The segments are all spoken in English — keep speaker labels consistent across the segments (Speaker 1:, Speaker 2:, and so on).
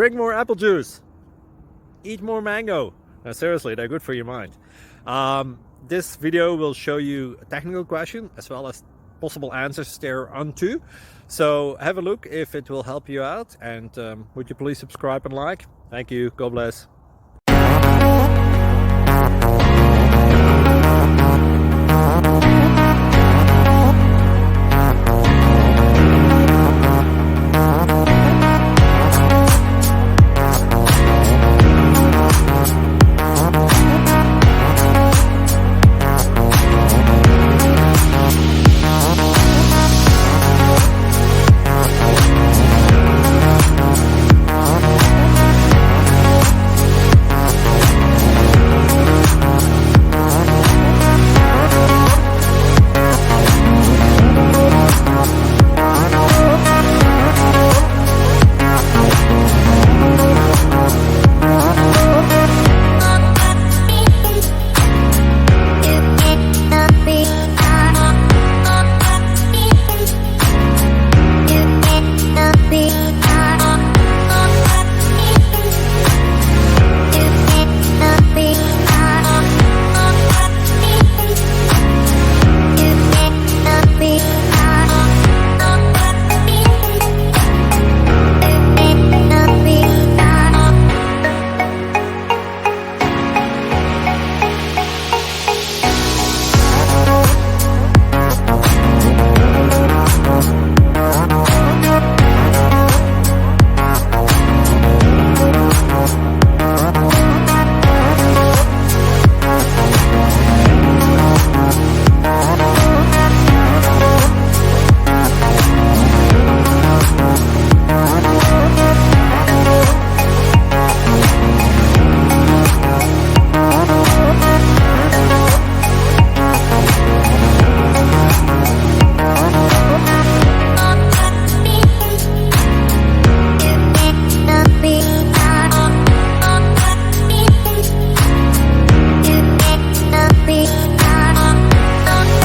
Speaker 1: Drink more apple juice. Eat more mango. No, seriously, they're good for your mind. This video will show you a technical question as well as possible answers thereunto. So have a look if it will help you out, and would you please subscribe and like? Thank you. God bless.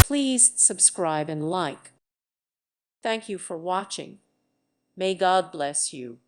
Speaker 2: Please subscribe and like. Thank you for watching. May God bless you.